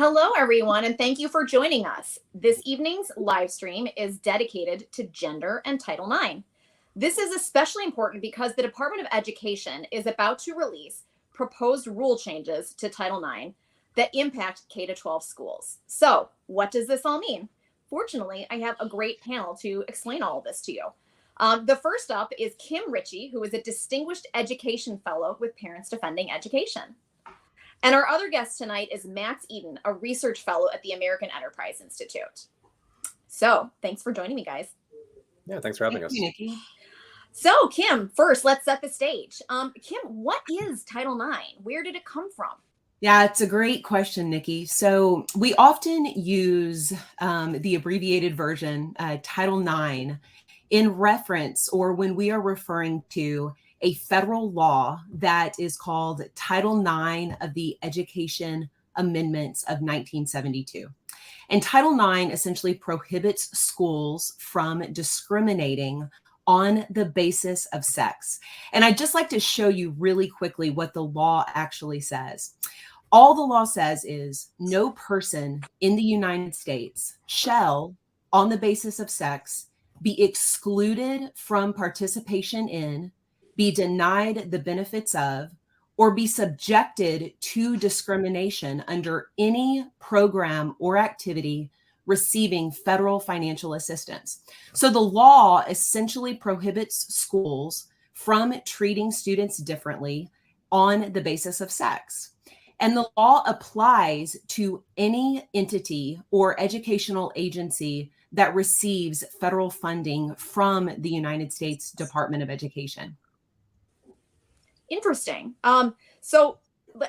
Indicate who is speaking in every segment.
Speaker 1: Hello, everyone, and thank you for joining us. This evening's live stream is dedicated to gender and Title IX. This is especially important because the Department of Education is about to release proposed rule changes to Title IX that impact K-12 schools. So, what does this all mean? Fortunately, I have a great panel to explain all of this to you. The first up is Kim Richey, who is a Distinguished Education Fellow with Parents Defending Education. And our other guest tonight is Max Eden, a research fellow at the American Enterprise Institute. So thanks for joining me, guys.
Speaker 2: Yeah, thanks for having us.
Speaker 3: Thank you, Nikki.
Speaker 1: So Kim, first, let's set the stage. Kim, what is Title IX? Where did it come from?
Speaker 3: Yeah, it's a great question, Nikki. So we often use the abbreviated version, Title IX, in reference or when we are referring to a federal law that is called Title IX of the Education Amendments of 1972. And Title IX essentially prohibits schools from discriminating on the basis of sex. And I'd just like to show you really quickly what the law actually says. All the law says is no person in the United States shall, on the basis of sex, be excluded from participation in, be denied the benefits of, or be subjected to discrimination under any program or activity receiving federal financial assistance. So the law essentially prohibits schools from treating students differently on the basis of sex. And the law applies to any entity or educational agency that receives federal funding from the United States Department of Education.
Speaker 1: Interesting. So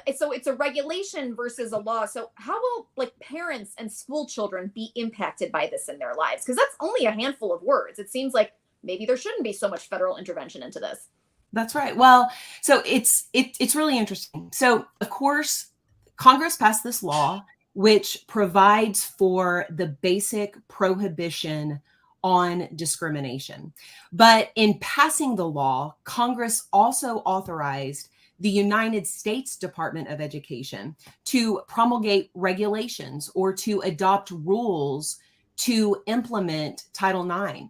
Speaker 1: it's a regulation versus a law. So how will parents and school children be impacted by this in their lives? Because that's only a handful of words. It seems like maybe there shouldn't be so much federal intervention into this.
Speaker 3: That's right. Well, so it's really interesting. So of course, Congress passed this law, which provides for the basic prohibition on discrimination. But in passing the law, Congress also authorized the United States Department of Education to promulgate regulations or to adopt rules to implement Title IX.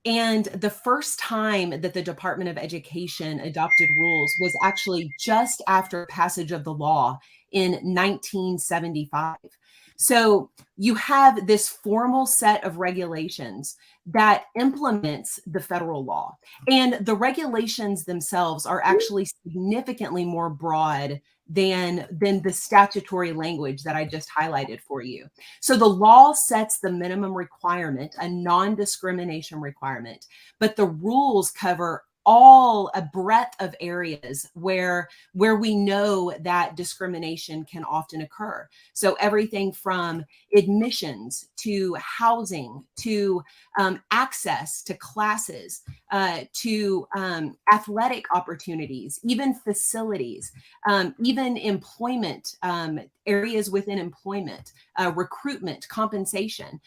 Speaker 3: And the first time that the Department of Education adopted rules was actually just after passage of the law in 1975. So you have this formal set of regulations that implements the federal law. And the regulations themselves are actually significantly more broad than the statutory language that I just highlighted for you. So the law sets the minimum requirement, a non-discrimination requirement, but the rules cover a breadth of areas where we know that discrimination can often occur. So everything from admissions to housing to access to classes to athletic opportunities, even facilities, even employment, areas within employment, recruitment, compensation.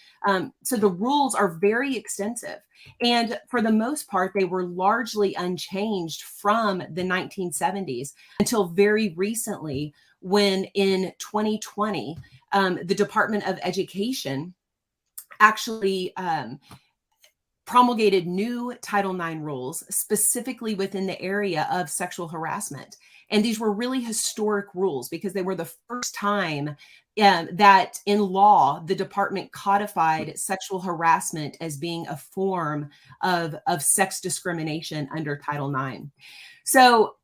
Speaker 3: So the rules are very extensive. And for the most part, they were largely unchanged from the 1970s until very recently, when in 2020, the Department of Education actually promulgated new Title IX rules, specifically within the area of sexual harassment. And these were really historic rules because they were the first time that in law, the department codified sexual harassment as being a form of sex discrimination under Title IX. So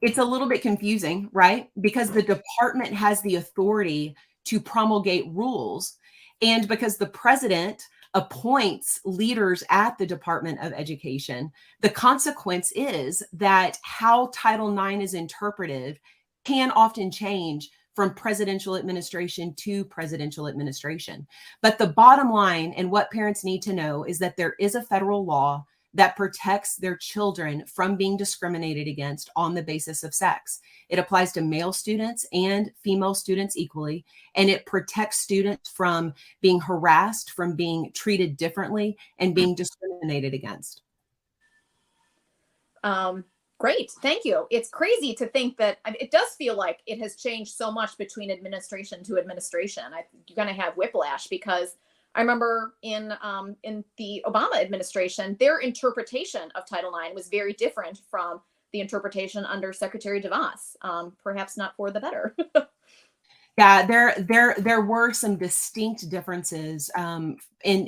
Speaker 3: it's a little bit confusing, right? Because the department has the authority to promulgate rules, and because the president appoints leaders at the Department of Education, the consequence is that how Title IX is interpreted can often change from presidential administration to presidential administration. But the bottom line, and what parents need to know, is that there is a federal law that protects their children from being discriminated against on the basis of sex. It applies to male students and female students equally, and it protects students from being harassed, from being treated differently, and being discriminated against.
Speaker 1: Great, thank you. It's crazy to think that, I mean, it does feel like it has changed so much between administration to administration. You're going to have whiplash because I remember in the Obama administration, their interpretation of Title IX was very different from the interpretation under Secretary DeVos. Perhaps not for the better.
Speaker 3: Yeah, there were some distinct differences in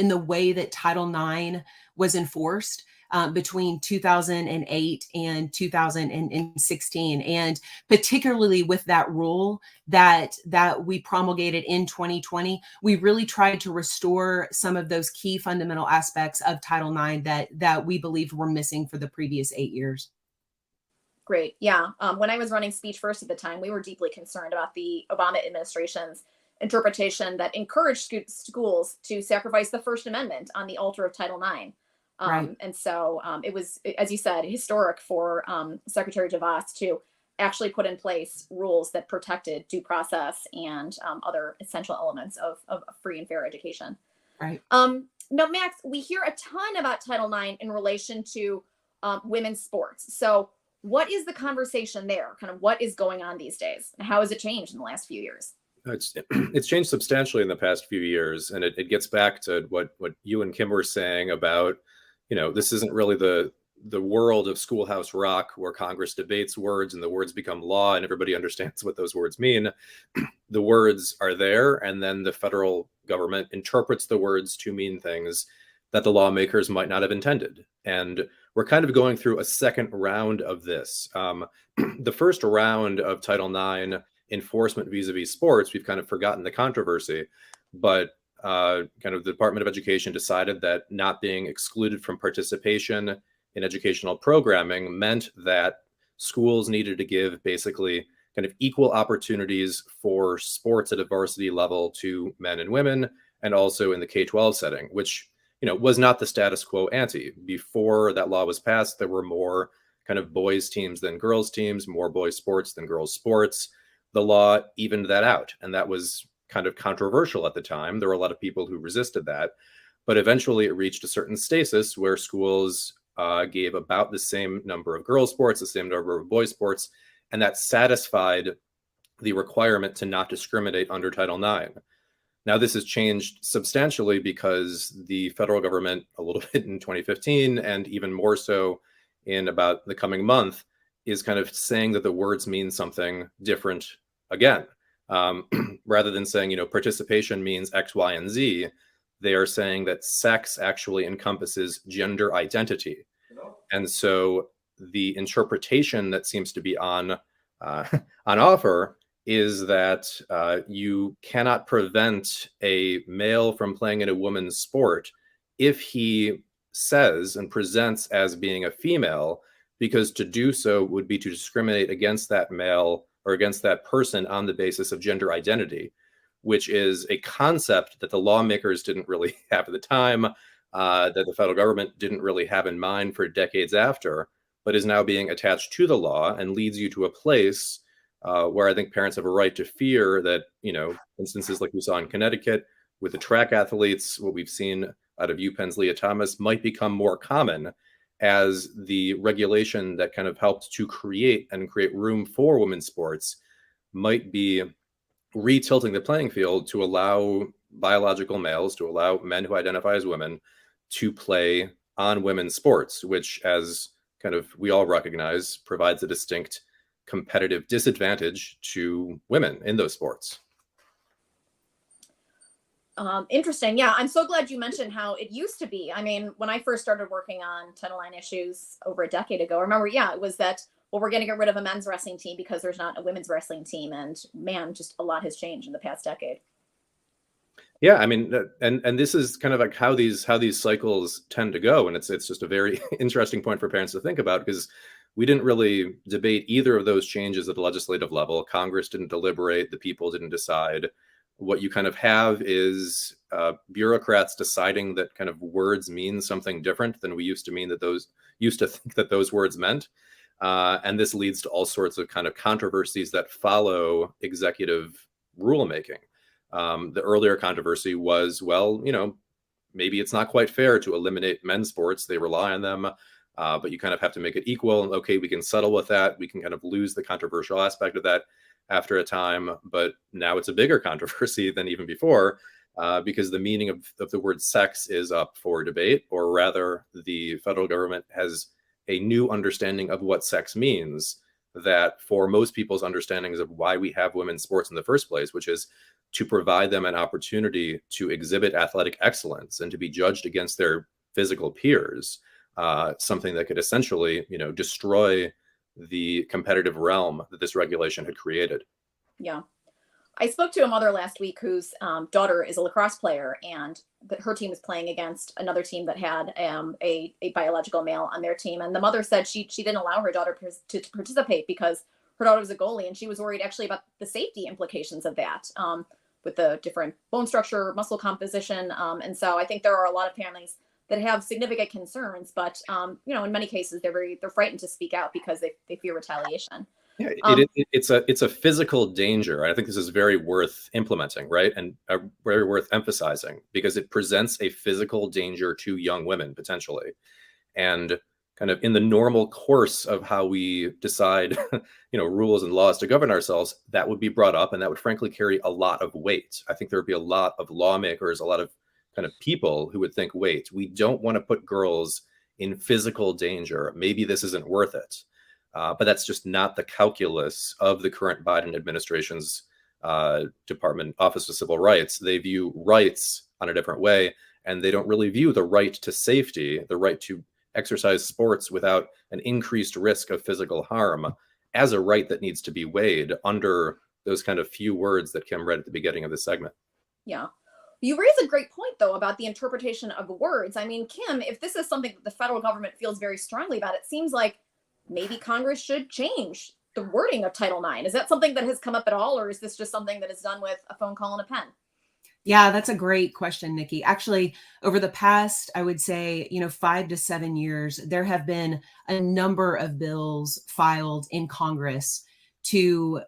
Speaker 3: the way that Title IX was enforced between 2008 and 2016, and particularly with that rule that we promulgated in 2020, we really tried to restore some of those key fundamental aspects of Title IX that we believed were missing for the previous 8 years.
Speaker 1: Great. Yeah. When I was running Speech First at the time, we were deeply concerned about the Obama administration's interpretation that encouraged schools to sacrifice the First Amendment on the altar of Title IX.
Speaker 3: Right.
Speaker 1: And so it was, as you said, historic for Secretary DeVos to actually put in place rules that protected due process and other essential elements of free and fair education.
Speaker 3: Right.
Speaker 1: Now, Max, we hear a ton about Title IX in relation to women's sports. So what is the conversation there? Kind of what is going on these days? And how has it changed in the last few years?
Speaker 2: It's changed substantially in the past few years. And it gets back to what you and Kim were saying about, this isn't really the world of Schoolhouse Rock where Congress debates words and the words become law and everybody understands what those words mean. The words are there, and then the federal government interprets the words to mean things that the lawmakers might not have intended. And we're kind of going through a second round of this. The first round of Title IX enforcement vis-a-vis sports, we've kind of forgotten the controversy, but kind of the Department of Education decided that not being excluded from participation in educational programming meant that schools needed to give basically kind of equal opportunities for sports at a varsity level to men and women, and also in the K-12 setting, which was not the status quo ante. Before that law was passed, there were more kind of boys teams than girls teams, more boys sports than girls sports. The law evened that out, and that was kind of controversial at the time. There were a lot of people who resisted that, but eventually it reached a certain stasis where schools gave about the same number of girls sports, the same number of boys sports, and that satisfied the requirement to not discriminate under Title IX. Now, this has changed substantially because the federal government, a little bit in 2015, and even more so in about the coming month, is kind of saying that the words mean something different again. Rather than saying, participation means X, Y, and Z, they are saying that sex actually encompasses gender identity. And so the interpretation that seems to be on offer is that you cannot prevent a male from playing in a woman's sport if he says and presents as being a female, because to do so would be to discriminate against that male or against that person on the basis of gender identity, which is a concept that the lawmakers didn't really have at the time, that the federal government didn't really have in mind for decades after, but is now being attached to the law and leads you to a place where I think parents have a right to fear that, instances like we saw in Connecticut with the track athletes, what we've seen out of UPenn's Leah Thomas, might become more common as the regulation that kind of helped to create room for women's sports might be retilting the playing field to allow biological males, to allow men who identify as women to play on women's sports, which, as kind of we all recognize, provides a distinct competitive disadvantage to women in those sports.
Speaker 1: Interesting. Yeah, I'm so glad you mentioned how it used to be. I mean, when I first started working on Title IX issues over a decade ago, I remember, it was that, well, we're going to get rid of a men's wrestling team because there's not a women's wrestling team. And man, just a lot has changed in the past decade.
Speaker 2: Yeah, I mean, and this is kind of like how these cycles tend to go. And it's just a very interesting point for parents to think about, because we didn't really debate either of those changes at the legislative level. Congress didn't deliberate. The people didn't decide. What you kind of have is bureaucrats deciding that kind of words mean something different than we used to think that those words meant. And this leads to all sorts of kind of controversies that follow executive rulemaking. The earlier controversy was, well, maybe it's not quite fair to eliminate men's sports. They rely on them. but you kind of have to make it equal. And okay, we can settle with that. We can kind of lose the controversial aspect of that after a time, but now it's a bigger controversy than even before, because the meaning of the word sex is up for debate, or rather the federal government has a new understanding of what sex means that for most people's understandings of why we have women's sports in the first place, which is to provide them an opportunity to exhibit athletic excellence and to be judged against their physical peers, something that could essentially, destroy the competitive realm that this regulation had created.
Speaker 1: Yeah. I spoke to a mother last week whose daughter is a lacrosse player, and her team is playing against another team that had a biological male on their team. And the mother said she didn't allow her daughter to participate because her daughter was a goalie, and she was worried actually about the safety implications of that, with the different bone structure, muscle composition. And so I think there are a lot of families that have significant concerns, but in many cases they're frightened to speak out because they fear retaliation.
Speaker 2: Yeah, it's a physical danger. I think this is very worth implementing, right? And very worth emphasizing, because it presents a physical danger to young women potentially. And kind of in the normal course of how we decide, rules and laws to govern ourselves, that would be brought up, and that would frankly carry a lot of weight. I think there would be a lot of lawmakers, a lot of kind of people who would think, wait, we don't want to put girls in physical danger. Maybe this isn't worth it. But that's just not the calculus of the current Biden administration's Department Office of Civil Rights. They view rights on a different way, and they don't really view the right to safety, the right to exercise sports without an increased risk of physical harm, as a right that needs to be weighed under those kind of few words that Kim read at the beginning of this segment.
Speaker 1: Yeah. You raise a great point, though, about the interpretation of the words. I mean, Kim, if this is something that the federal government feels very strongly about, it seems like maybe Congress should change the wording of Title IX. Is that something that has come up at all, or is this just something that is done with a phone call and a pen?
Speaker 3: Yeah, that's a great question, Nikki. Actually, over the past, I would say, 5 to 7 years, there have been a number of bills filed in Congress to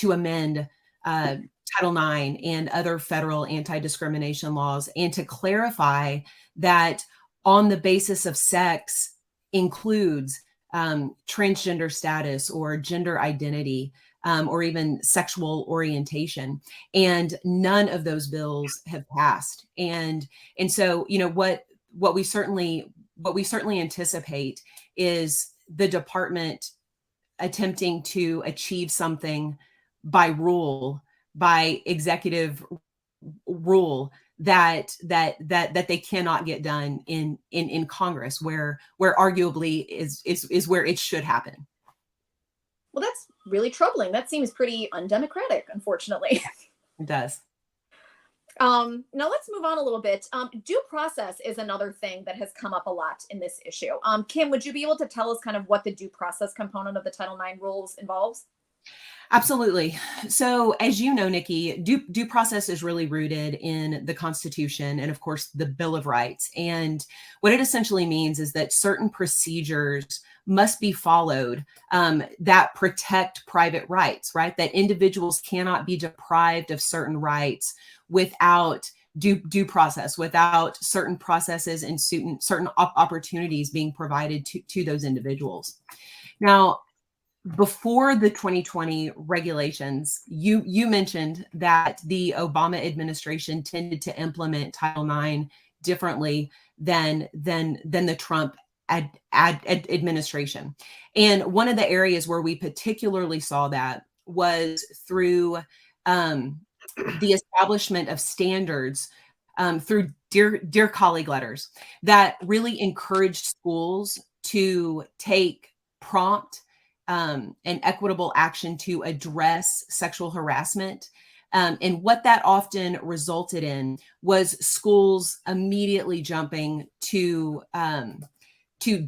Speaker 3: amend Title IX and other federal anti-discrimination laws, and to clarify that on the basis of sex includes transgender status or gender identity, or even sexual orientation. And none of those bills have passed. And so, what we certainly anticipate is the department attempting to achieve something by executive rule that they cannot get done in Congress, where arguably is where it should happen.
Speaker 1: Well, that's really troubling. That seems pretty undemocratic, unfortunately.
Speaker 3: It does.
Speaker 1: Now let's move on a little bit. Due process is another thing that has come up a lot in this issue. Kim, would you be able to tell us kind of what the due process component of the Title IX rules involves?
Speaker 3: Absolutely. So, as you know, Nikki, due process is really rooted in the Constitution and, of course, the Bill of Rights. And what it essentially means is that certain procedures must be followed that protect private rights, right? That individuals cannot be deprived of certain rights without due process, without certain processes and certain opportunities being provided to those individuals. Now, before the 2020 regulations, you mentioned that the Obama administration tended to implement Title IX differently than the Trump administration. And one of the areas where we particularly saw that was through the establishment of standards through Dear Colleague letters that really encouraged schools to take prompt and equitable action to address sexual harassment. And what that often resulted in was schools immediately jumping to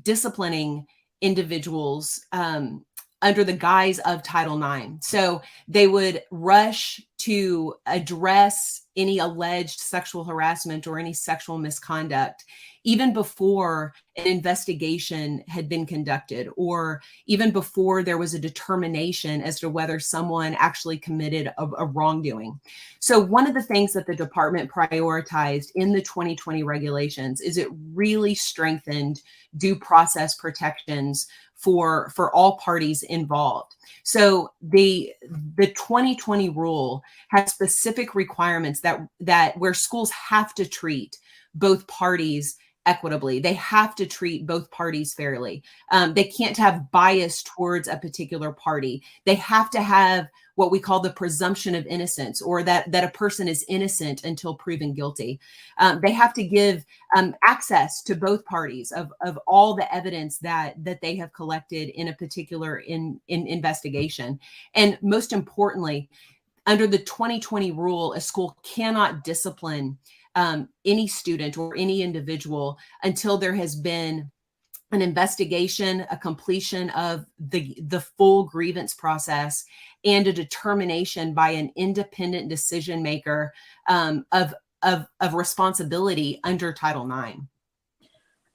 Speaker 3: disciplining individuals under the guise of Title IX. So they would rush to address any alleged sexual harassment or any sexual misconduct, even before an investigation had been conducted, or even before there was a determination as to whether someone actually committed a wrongdoing. So one of the things that the department prioritized in the 2020 regulations is it really strengthened due process protections for all parties involved. So the 2020 rule has specific requirements that where schools have to treat both parties equitably. They have to treat both parties fairly. They can't have bias towards a particular party. They have to have what we call the presumption of innocence, or that a person is innocent until proven guilty. They have to give access to both parties of all the evidence that they have collected in a particular in investigation. And most importantly, under the 2020 rule, a school cannot discipline any student or any individual until there has been an investigation, a completion of the full grievance process, and a determination by an independent decision maker of responsibility under Title IX.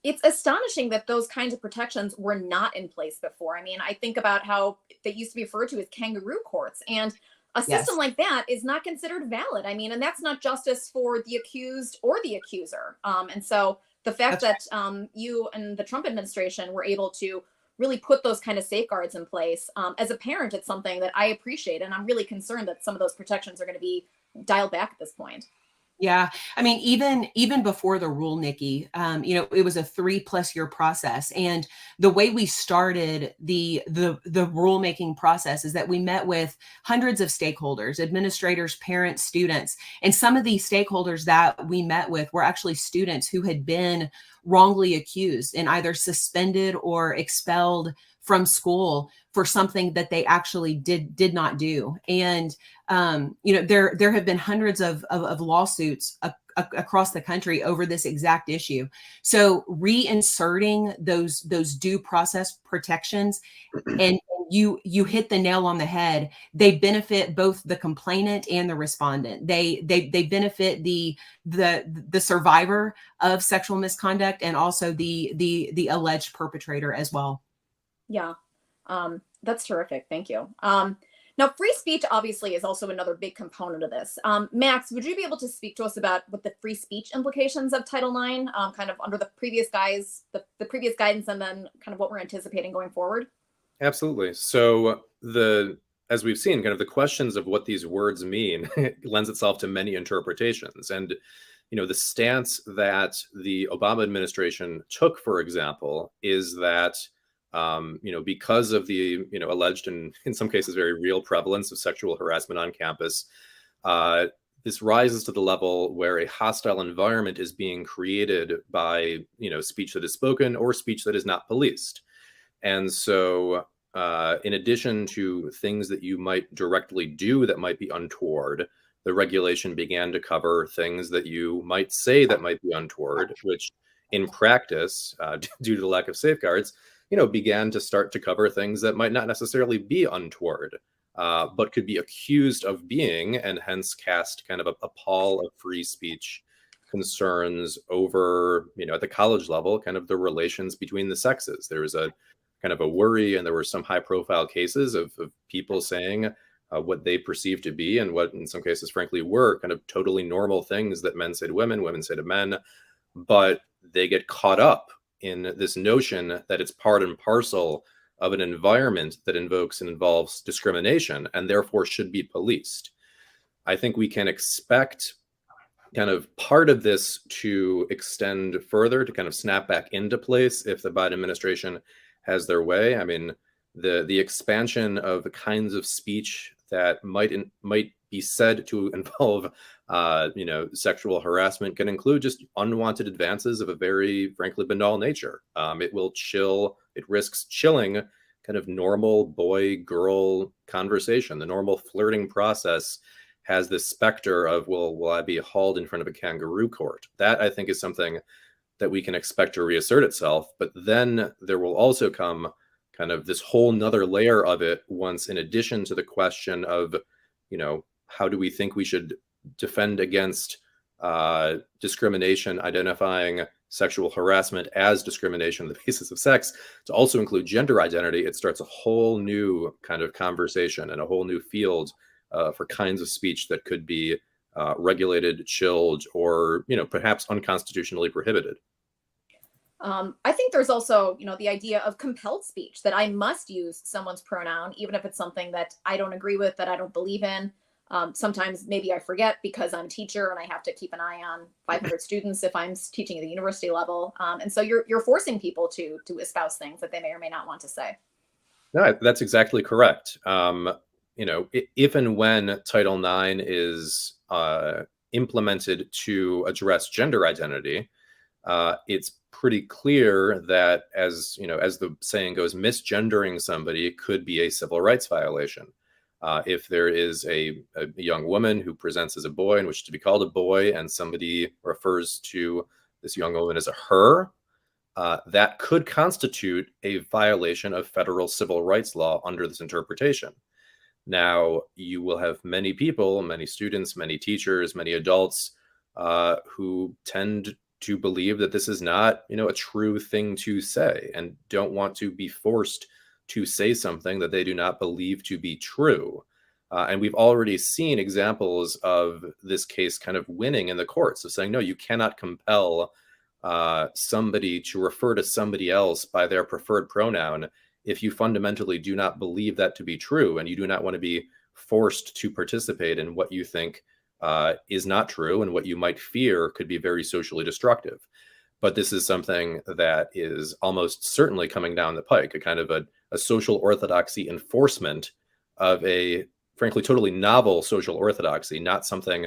Speaker 1: It's astonishing that those kinds of protections were not in place before. I mean, I think about how they used to be referred to as kangaroo courts, and a system like that is not considered valid. I mean, and that's not justice for the accused or the accuser. And so the fact that you and the Trump administration were able to really put those kind of safeguards in place, as a parent, it's something that I appreciate. And I'm really concerned that some of those protections are going to be dialed back at this point.
Speaker 3: Yeah. I mean, even before the rule, Nikki, it was a 3+ year process. And the way we started the rulemaking process is that we met with hundreds of stakeholders, administrators, parents, students. And some of these stakeholders that we met with were actually students who had been wrongly accused and either suspended or expelled from school for something that they actually did not do. And there have been hundreds of lawsuits across the country over this exact issue. So reinserting those due process protections, and you hit the nail on the head. They benefit both the complainant and the respondent. They benefit the survivor of sexual misconduct, and also the alleged perpetrator as well.
Speaker 1: Yeah, that's terrific. Thank you. Now, free speech obviously is also another big component of this. Max, would you be able to speak to us about what the free speech implications of Title IX, kind of under the previous the previous guidance, and then kind of what we're anticipating going forward?
Speaker 2: Absolutely. So as we've seen, kind of the questions of what these words mean lends itself to many interpretations. And the stance that the Obama administration took, for example, is that because of the, alleged and in some cases very real prevalence of sexual harassment on campus, this rises to the level where a hostile environment is being created by, speech that is spoken or speech that is not policed. And so in addition to things that you might directly do that might be untoward, the regulation began to cover things that you might say that might be untoward, which in practice, due to the lack of safeguards, began to start to cover things that might not necessarily be untoward, but could be accused of being, and hence cast kind of a pall of free speech concerns over, at the college level, kind of the relations between the sexes. There was a kind of a worry, and there were some high profile cases of people saying what they perceived to be, and what in some cases, frankly, were kind of totally normal things that men say to women, women say to men, but they get caught up in this notion that it's part and parcel of an environment that invokes and involves discrimination and therefore should be policed. I think we can expect kind of part of this to extend further, to kind of snap back into place if the Biden administration has their way. I mean, the expansion of the kinds of speech that might be said to involve sexual harassment can include just unwanted advances of a very, frankly, banal nature. It risks chilling kind of normal boy-girl conversation. The normal flirting process has this specter of, will I be hauled in front of a kangaroo court? That, I think, is something that we can expect to reassert itself. But then there will also come kind of this whole nother layer of it once, in addition to the question of, how do we think we should defend against discrimination, identifying sexual harassment as discrimination on the basis of sex, to also include gender identity, it starts a whole new kind of conversation and a whole new field for kinds of speech that could be regulated, chilled, or perhaps unconstitutionally prohibited.
Speaker 1: I think there's also, the idea of compelled speech, that I must use someone's pronoun, even if it's something that I don't agree with, that I don't believe in. Sometimes maybe I forget because I'm a teacher and I have to keep an eye on 500 students if I'm teaching at the university level. And so you're forcing people to espouse things that they may or may not want to say.
Speaker 2: No, that's exactly correct. If and when Title IX is implemented to address gender identity, it's pretty clear that, as the saying goes, misgendering somebody could be a civil rights violation. If there is a young woman who presents as a boy and wishes to be called a boy, and somebody refers to this young woman as a her, that could constitute a violation of federal civil rights law under this interpretation. Now, you will have many people, many students, many teachers, many adults who tend to believe that this is not, a true thing to say, and don't want to be forced to say something that they do not believe to be true. And we've already seen examples of this case kind of winning in the courts, of saying, no, you cannot compel somebody to refer to somebody else by their preferred pronoun if you fundamentally do not believe that to be true, and you do not want to be forced to participate in what you think is not true and what you might fear could be very socially destructive. But this is something that is almost certainly coming down the pike, a kind of a social orthodoxy enforcement of a, frankly, totally novel social orthodoxy, not something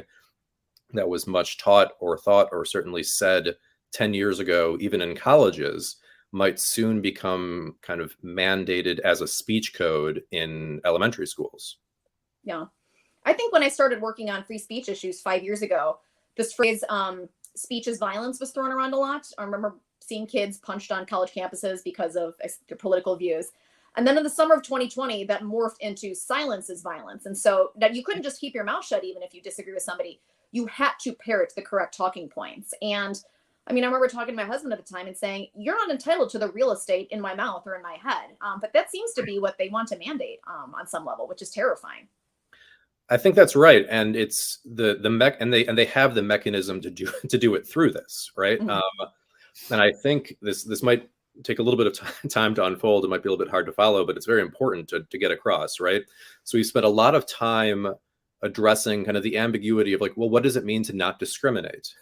Speaker 2: that was much taught or thought or certainly said 10 years ago, even in colleges, might soon become kind of mandated as a speech code in elementary schools.
Speaker 1: Yeah. I think when I started working on free speech issues 5 years ago, this phrase, speech is violence, was thrown around a lot. I remember seeing kids punched on college campuses because of their political views. And then in the summer of 2020, that morphed into silence is violence. And so that you couldn't just keep your mouth shut, even if you disagree with somebody. You had to parrot the correct talking points. And I remember talking to my husband at the time and saying, you're not entitled to the real estate in my mouth or in my head. But that seems to be what they want to mandate on some level, which is terrifying.
Speaker 2: I think that's right, and it's and they have the mechanism to do it through this, right?
Speaker 1: Mm-hmm.
Speaker 2: And I think this might take a little bit of time to unfold. It might be a little bit hard to follow, but it's very important to get across, right? So we spent a lot of time addressing kind of the ambiguity of, like, well, what does it mean to not discriminate?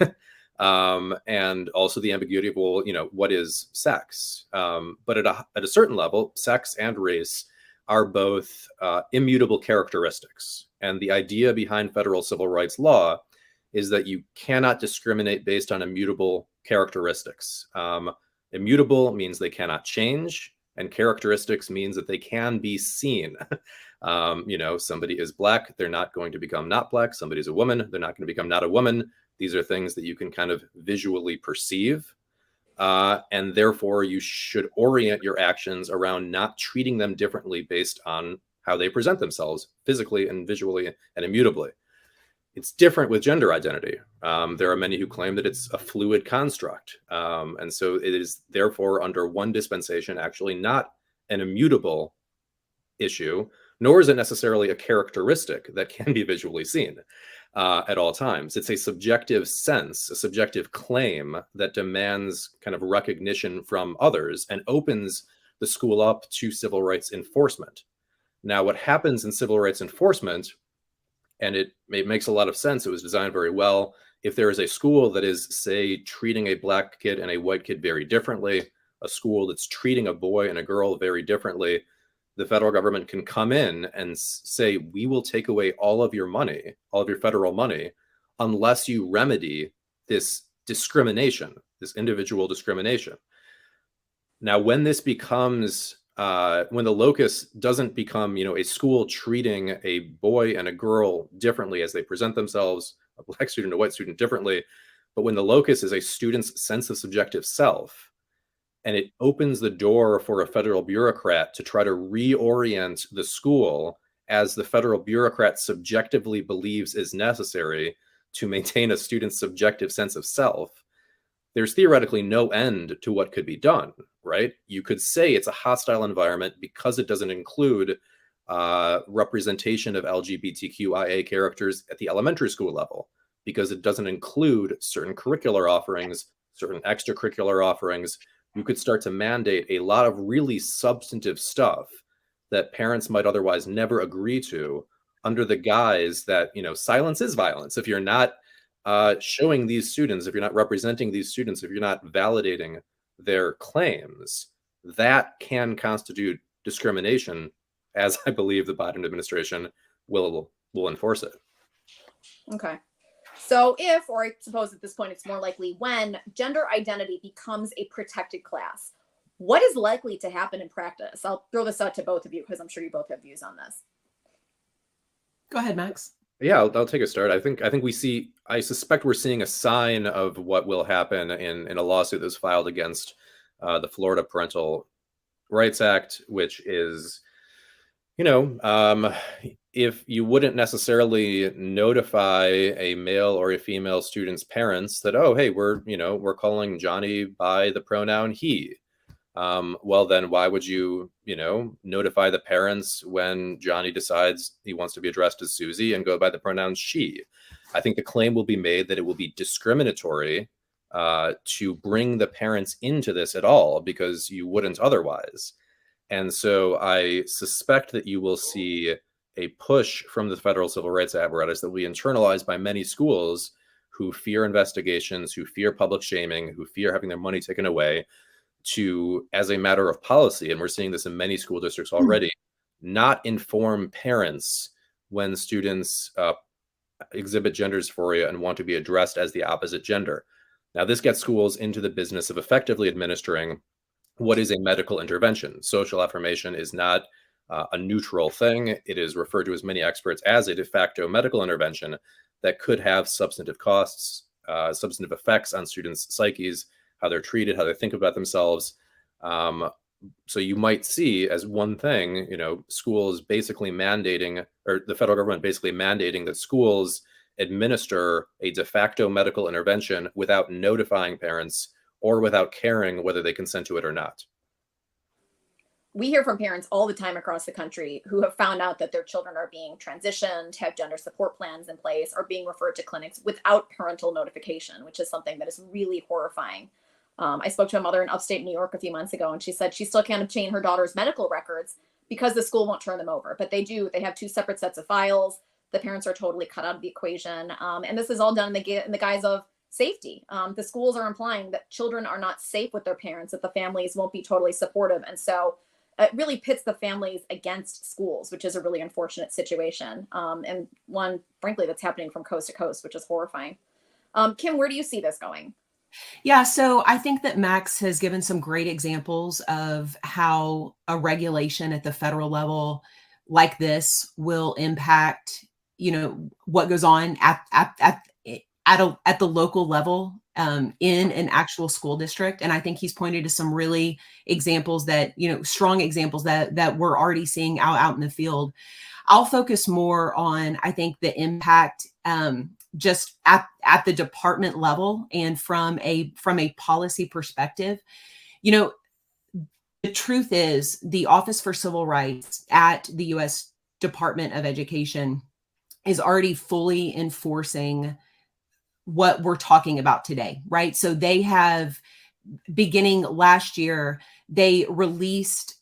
Speaker 2: And also the ambiguity of, well, what is sex? But at a certain level, sex and race are both immutable characteristics. And the idea behind federal civil rights law is that you cannot discriminate based on immutable characteristics. Immutable means they cannot change, and characteristics means that they can be seen. Somebody is black, they're not going to become not black. Somebody's a woman, they're not going to become not a woman. These are things that you can kind of visually perceive. And therefore, you should orient your actions around not treating them differently based on how they present themselves physically and visually and immutably. It's different with gender identity. There are many who claim that it's a fluid construct. And so it is therefore, under one dispensation, actually not an immutable issue, nor is it necessarily a characteristic that can be visually seen at all times. It's a subjective sense, a subjective claim that demands kind of recognition from others and opens the school up to civil rights enforcement. Now, what happens in civil rights enforcement, and it makes a lot of sense, it was designed very well. If there is a school that is, say, treating a black kid and a white kid very differently, a school that's treating a boy and a girl very differently, the federal government can come in and say, we will take away all of your money, all of your federal money, unless you remedy this discrimination, this individual discrimination. Now, when this becomes, when the locus doesn't become, a school treating a boy and a girl differently as they present themselves, a black student, a white student differently, but when the locus is a student's sense of subjective self, and it opens the door for a federal bureaucrat to try to reorient the school as the federal bureaucrat subjectively believes is necessary to maintain a student's subjective sense of self, there's theoretically no end to what could be done, right? You could say it's a hostile environment because it doesn't include representation of LGBTQIA characters at the elementary school level, because it doesn't include certain curricular offerings, certain extracurricular offerings. You could start to mandate a lot of really substantive stuff that parents might otherwise never agree to, under the guise that, silence is violence. If you're not showing these students, if you're not representing these students, if you're not validating their claims, that can constitute discrimination, as I believe the Biden administration will enforce it.
Speaker 1: Okay. So if, or I suppose at this point it's more likely when, gender identity becomes a protected class, what is likely to happen in practice? I'll throw this out to both of you because I'm sure you both have views on this.
Speaker 3: Go ahead, Max.
Speaker 2: Yeah, I'll take a start. I suspect we're seeing a sign of what will happen in a lawsuit that's filed against the Florida Parental Rights Act, which is, if you wouldn't necessarily notify a male or a female student's parents that, oh, hey, we're calling Johnny by the pronoun he. Well, then why would you, notify the parents when Johnny decides he wants to be addressed as Susie and go by the pronoun she? I think the claim will be made that it will be discriminatory to bring the parents into this at all, because you wouldn't otherwise. And so I suspect that you will see a push from the federal civil rights apparatus that will be internalized by many schools who fear investigations, who fear public shaming, who fear having their money taken away, to, as a matter of policy, and we're seeing this in many school districts already, not inform parents when students exhibit gender dysphoria and want to be addressed as the opposite gender. Now, this gets schools into the business of effectively administering what is a medical intervention. Social affirmation is not a neutral thing. It is referred to as many experts as a de facto medical intervention that could have substantive costs, substantive effects on students' psyches, how they're treated, how they think about themselves. So you might see as one thing, schools basically mandating, or the federal government basically mandating that schools administer a de facto medical intervention without notifying parents or without caring whether they consent to it or not.
Speaker 1: We hear from parents all the time across the country who have found out that their children are being transitioned, have gender support plans in place, or being referred to clinics without parental notification, which is something that is really horrifying. I spoke to a mother in upstate New York a few months ago, and she said she still can't obtain her daughter's medical records because the school won't turn them over. But they do. They have two separate sets of files. The parents are totally cut out of the equation. And this is all done in the guise of safety. The schools are implying that children are not safe with their parents, that the families won't be totally supportive. And so it really pits the families against schools, which is a really unfortunate situation. And one, frankly, that's happening from coast to coast, which is horrifying. Kim, where do you see this going?
Speaker 3: Yeah, so I think that Max has given some great examples of how a regulation at the federal level like this will impact, what goes on at the local level in an actual school district. And I think he's pointed to some really examples that, strong examples that we're already seeing out in the field. I'll focus more on, I think, the impact just at the department level and from a policy perspective. The truth is the Office for Civil Rights at the U.S. Department of Education is already fully enforcing what we're talking about today, right? So they have, beginning last year, they released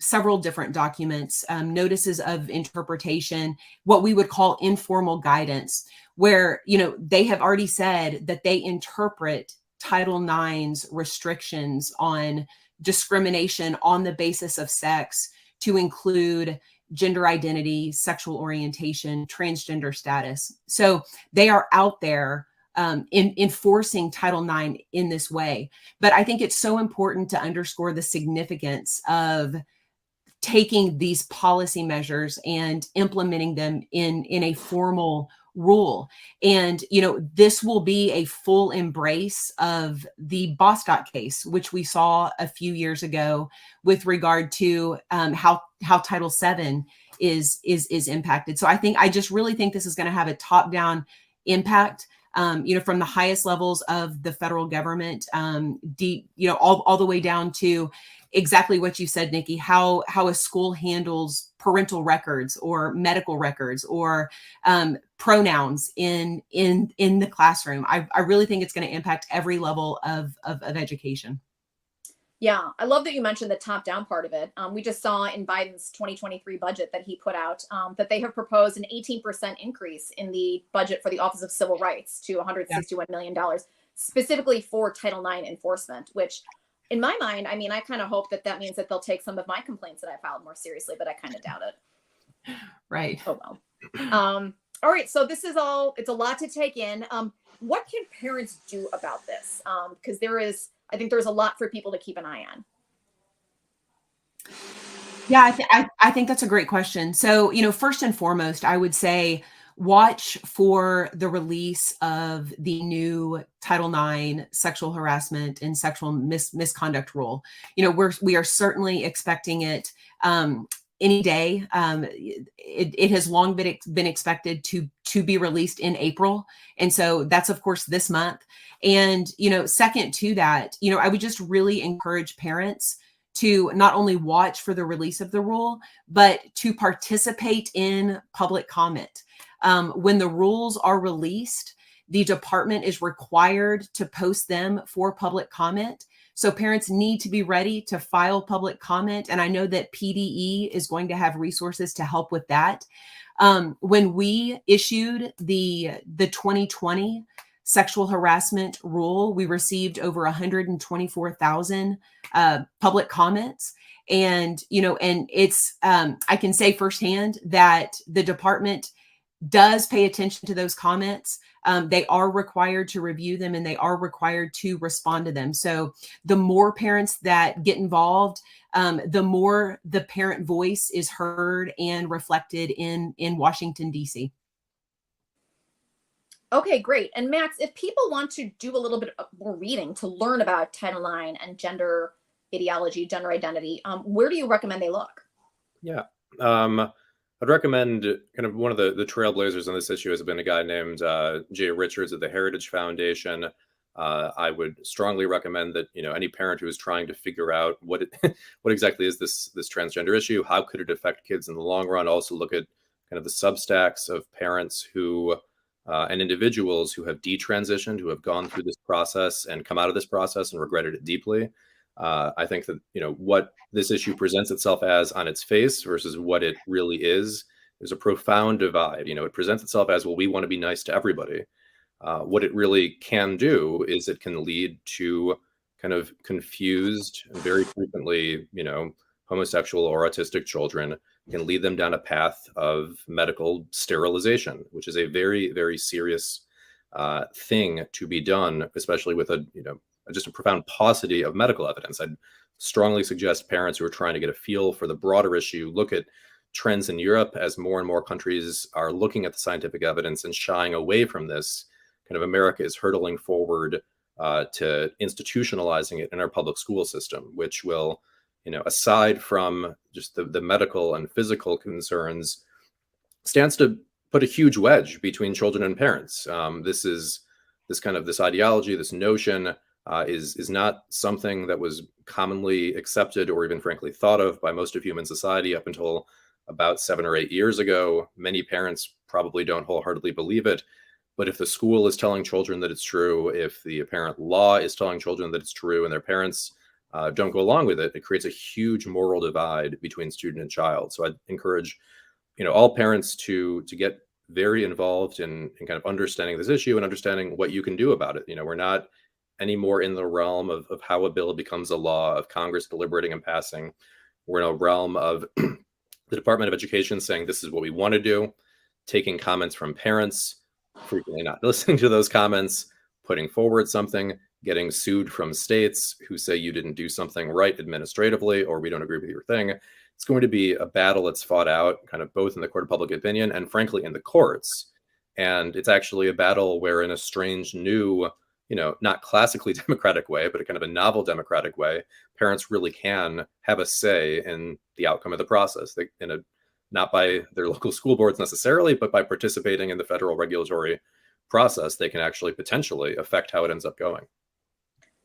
Speaker 3: several different documents, notices of interpretation, what we would call informal guidance, where, they have already said that they interpret Title IX's restrictions on discrimination on the basis of sex to include gender identity, sexual orientation, transgender status. So they are out there in enforcing Title IX in this way. But I think it's so important to underscore the significance of taking these policy measures and implementing them in a formal rule. And, this will be a full embrace of the Bostock case, which we saw a few years ago with regard to how Title VII is impacted. So I just really think this is going to have a top-down impact, from the highest levels of the federal government, deep, all the way down to exactly what you said, Nikki, how a school handles parental records or medical records or pronouns in the classroom. I really think it's going to impact every level of education.
Speaker 1: Yeah, I love that you mentioned the top-down part of it. We just saw in Biden's 2023 budget that he put out that they have proposed an 18% increase in the budget for the Office of Civil Rights to $161 million, specifically for Title IX enforcement, which in my mind, I mean, I kind of hope that means that they'll take some of my complaints that I filed more seriously, but I kind of doubt it.
Speaker 3: Right.
Speaker 1: Oh, well. All right, so this is it's a lot to take in. What can parents do about this? Because I think there's a lot for people to keep an eye on.
Speaker 3: Yeah, I think that's a great question. So, first and foremost, I would say watch for the release of the new Title IX sexual harassment and sexual misconduct rule. We are certainly expecting it any day. It has long been expected to be released in April. And so that's, of course, this month. And, second to that, I would just really encourage parents to not only watch for the release of the rule, but to participate in public comment. When the rules are released, the department is required to post them for public comment. So parents need to be ready to file public comment. And I know that PDE is going to have resources to help with that. When we issued the 2020 sexual harassment rule, we received over 124,000 public comments. And, and it's, I can say firsthand that the department does pay attention to those comments. They are required to review them and they are required to respond to them. So the more parents that get involved, the more the parent voice is heard and reflected in Washington, D.C.
Speaker 1: Okay, great. And Max, if people want to do a little bit more reading to learn about Title IX and gender ideology, gender identity, where do you recommend they look?
Speaker 2: Yeah. I'd recommend kind of one of the trailblazers on this issue has been a guy named Jay Richards at the Heritage Foundation. I would strongly recommend that, any parent who is trying to figure out what exactly is this transgender issue, how could it affect kids in the long run, also look at kind of the substacks of parents who and individuals who have detransitioned, who have gone through this process and come out of this process and regretted it deeply. I think that, what this issue presents itself as on its face versus what it really is, there's a profound divide. It presents itself as, well, we want to be nice to everybody. What it really can do is it can lead to kind of confused and very frequently, homosexual or autistic children, can lead them down a path of medical sterilization, which is a very, very serious thing to be done, especially with just a profound paucity of medical evidence. I'd strongly suggest parents who are trying to get a feel for the broader issue look at trends in Europe as more and more countries are looking at the scientific evidence and shying away from this. Kind of America is hurtling forward to institutionalizing it in our public school system, which will, aside from just the medical and physical concerns, stands to put a huge wedge between children and parents. This ideology, this notion is not something that was commonly accepted or even frankly thought of by most of human society up until about 7 or 8 years ago. Many parents probably don't wholeheartedly believe it. But if the school is telling children that it's true, if the apparent law is telling children that it's true and their parents don't go along with it, it creates a huge moral divide between student and child. So I'd encourage, all parents to get very involved in kind of understanding this issue and understanding what you can do about it. We're not anymore in the realm of how a bill becomes a law, of Congress deliberating and passing. We're in a realm of the Department of Education saying this is what we want to do, taking comments from parents, frequently not listening to those comments, putting forward something, getting sued from states who say you didn't do something right administratively, or we don't agree with your thing. It's going to be a battle that's fought out kind of both in the court of public opinion and frankly in the courts. And it's actually a battle where in a strange new, not classically democratic way, but a kind of a novel democratic way, parents really can have a say in the outcome of the process. In a not by their local school boards necessarily, but by participating in the federal regulatory process, they can actually potentially affect how it ends up going.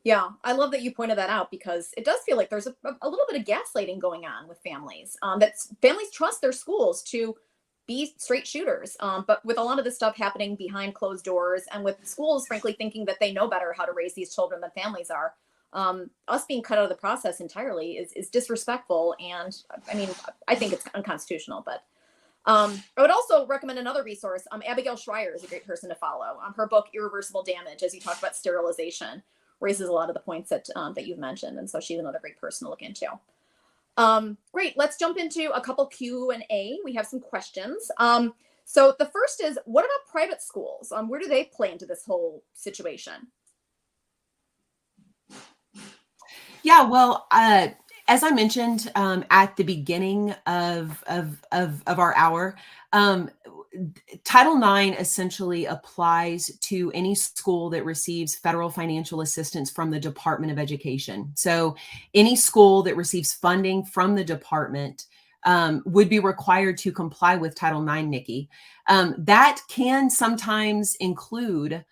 Speaker 1: Yeah, I love that you pointed that out, because it does feel like there's a little bit of gaslighting going on with families. That families trust their schools to be straight shooters. But with a lot of this stuff happening behind closed doors, and with schools, frankly, thinking that they know better how to raise these children than families are, us being cut out of the process entirely is disrespectful. And I mean, I think it's unconstitutional. But I would also recommend another resource. Abigail Schreier is a great person to follow. Her book, Irreversible Damage, as you talk about sterilization, raises a lot of the points that you've mentioned. And so she's another great person to look into. Great. Let's jump into a couple Q&A. We have some questions. So the first is, what about private schools? Where do they play into this whole situation?
Speaker 3: Yeah, well, as I mentioned at the beginning of our hour, Title IX essentially applies to any school that receives federal financial assistance from the Department of Education. So any school that receives funding from the department would be required to comply with Title IX, Nikki. That can sometimes include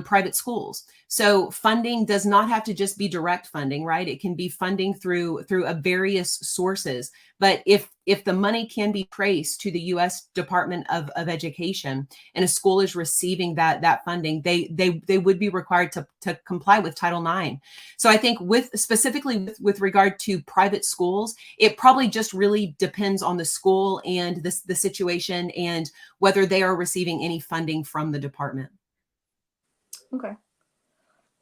Speaker 3: private schools. So funding does not have to just be direct funding, right? It can be funding through various sources. But if the money can be traced to the U.S. Department of Education, and a school is receiving that funding, they would be required to comply with Title IX. So I think specifically with regard to private schools, it probably just really depends on the school and the situation, and whether they are receiving any funding from the department.
Speaker 1: Okay.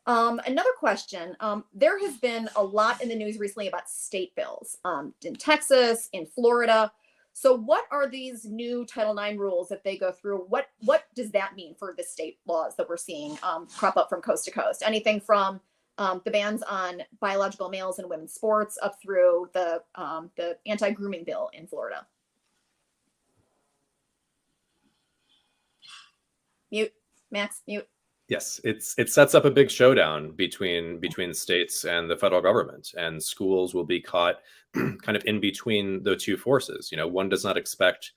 Speaker 1: Another question. There has been a lot in the news recently about state bills in Texas, in Florida. So what are these new Title IX rules if they go through? What does that mean for the state laws that we're seeing crop up from coast to coast? Anything from the bans on biological males in women's sports up through the anti-grooming bill in Florida. Mute, Max, mute.
Speaker 2: Yes, it sets up a big showdown between states and the federal government, and schools will be caught kind of in between the two forces. You know, one does not expect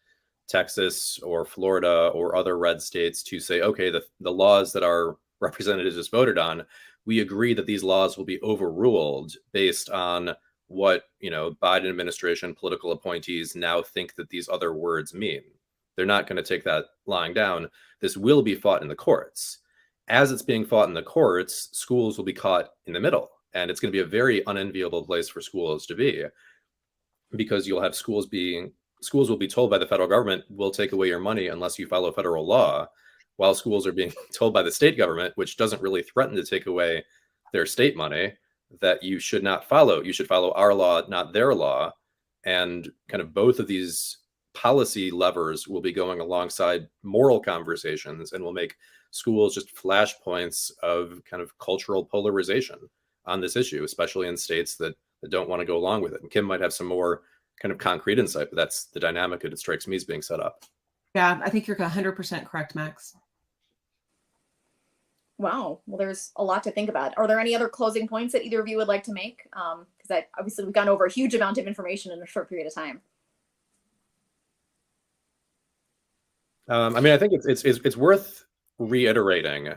Speaker 2: Texas or Florida or other red states to say, okay, the laws that our representatives just voted on, we agree that these laws will be overruled based on what, you know, Biden administration political appointees now think that these other words mean. They're not going to take that lying down. This will be fought in the courts. As it's being fought in the courts, schools will be caught in the middle, and it's going to be a very unenviable place for schools to be, because you'll have schools will be told by the federal government, we'll take away your money unless you follow federal law, while schools are being told by the state government, which doesn't really threaten to take away their state money, that you should not follow. You should follow our law, not their law. And kind of both of these policy levers will be going alongside moral conversations, and will make schools just flashpoints of kind of cultural polarization on this issue, especially in states that don't want to go along with it. And Kim might have some more kind of concrete insight, but that's the dynamic that it strikes me as being set up. Yeah,
Speaker 3: I think you're 100% correct, Max.
Speaker 1: Wow. Well, there's a lot to think about. Are there any other closing points that either of you would like to make? Because obviously we've gone over a huge amount of information in a short period of time.
Speaker 2: I mean, I think it's worth reiterating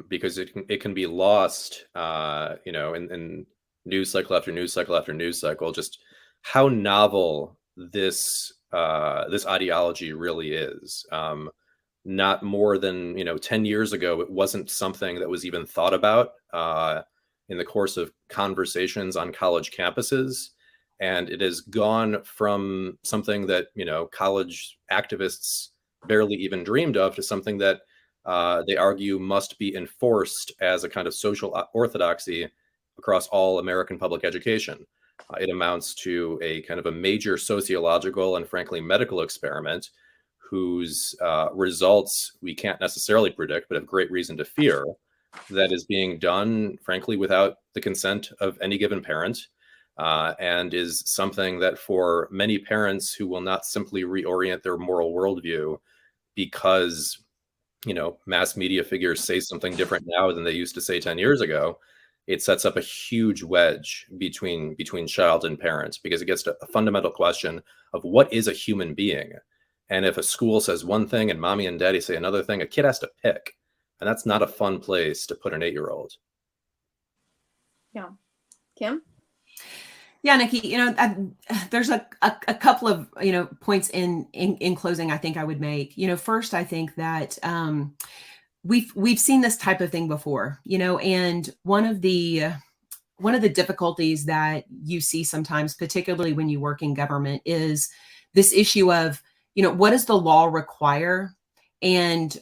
Speaker 2: because it can be lost, you know, in news cycle after news cycle after news cycle, just how novel this ideology really is. Not more than 10 years ago, it wasn't something that was even thought about in the course of conversations on college campuses, and it has gone from something that college activists barely even dreamed of to something that they argue must be enforced as a kind of social orthodoxy across all American public education. It amounts to a kind of a major sociological and frankly medical experiment whose results we can't necessarily predict, but have great reason to fear, that is being done, frankly, without the consent of any given parent, and is something that for many parents who will not simply reorient their moral worldview because mass media figures say something different now than they used to say 10 years ago, it sets up a huge wedge between child and parent, because it gets to a fundamental question of what is a human being. And if a school says one thing and mommy and daddy say another thing, a kid has to pick. And that's not a fun place to put an 8-year-old.
Speaker 1: Yeah. Kim?
Speaker 3: Yeah, Nikki, there's a couple of, points in closing I think I would make. First, I think that we've seen this type of thing before, and one of the difficulties that you see sometimes, particularly when you work in government, is this issue of, what does the law require? And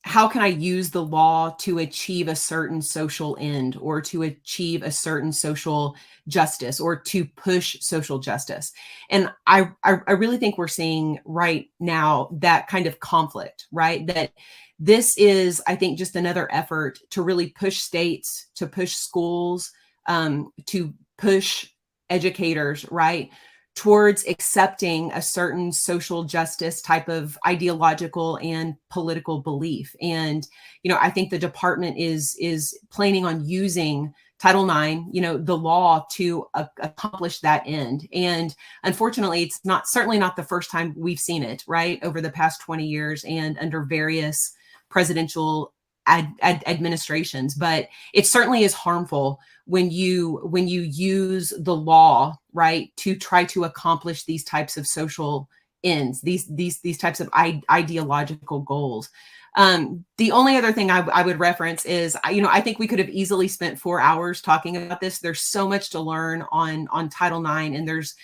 Speaker 3: how can I use the law to achieve a certain social end, or to achieve a certain social justice, or to push social justice? And I really think we're seeing right now that kind of conflict, right? That this is, I think, just another effort to really push states, to push schools, to push educators, right, towards accepting a certain social justice type of ideological and political belief. And, I think the department is planning on using Title IX, the law, to accomplish that end. And unfortunately, it's certainly not the first time we've seen it, right, over the past 20 years and under various presidential administrations. But it certainly is harmful when you use the law, right, to try to accomplish these types of social ends, these types of ideological goals. The only other thing I would reference is, I think we could have easily spent 4 hours talking about this. There's so much to learn on Title IX, and there's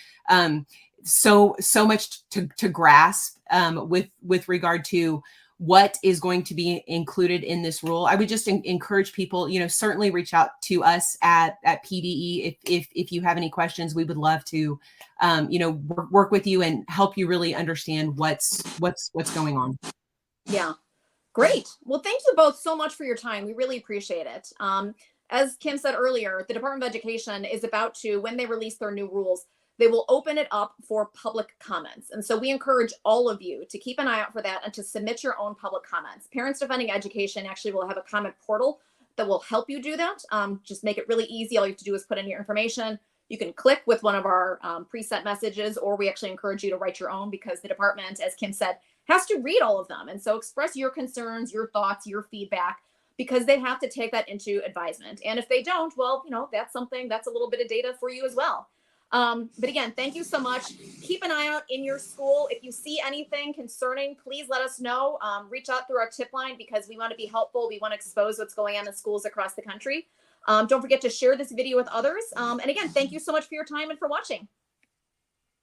Speaker 3: so much to grasp with regard to what is going to be included in this rule. I would just encourage people, certainly reach out to us at PDE if you have any questions. We would love to, work with you and help you really understand what's going on.
Speaker 1: Yeah, great. Well, thank you both so much for your time. We really appreciate it. As Kim said earlier, the Department of Education is about to, when they release their new rules, they will open it up for public comments. And so we encourage all of you to keep an eye out for that and to submit your own public comments. Parents Defending Education actually will have a comment portal that will help you do that. Just make it really easy. All you have to do is put in your information. You can click with one of our preset messages, or we actually encourage you to write your own, because the department, as Kim said, has to read all of them. And so express your concerns, your thoughts, your feedback, because they have to take that into advisement. And if they don't, well, that's a little bit of data for you as well. But again, thank you so much. Keep an eye out in your school. If you see anything concerning, please let us know. Reach out through our tip line, because we want to be helpful. We want to expose what's going on in schools across the country. Don't forget to share this video with others. And again, thank you so much for your time and for watching.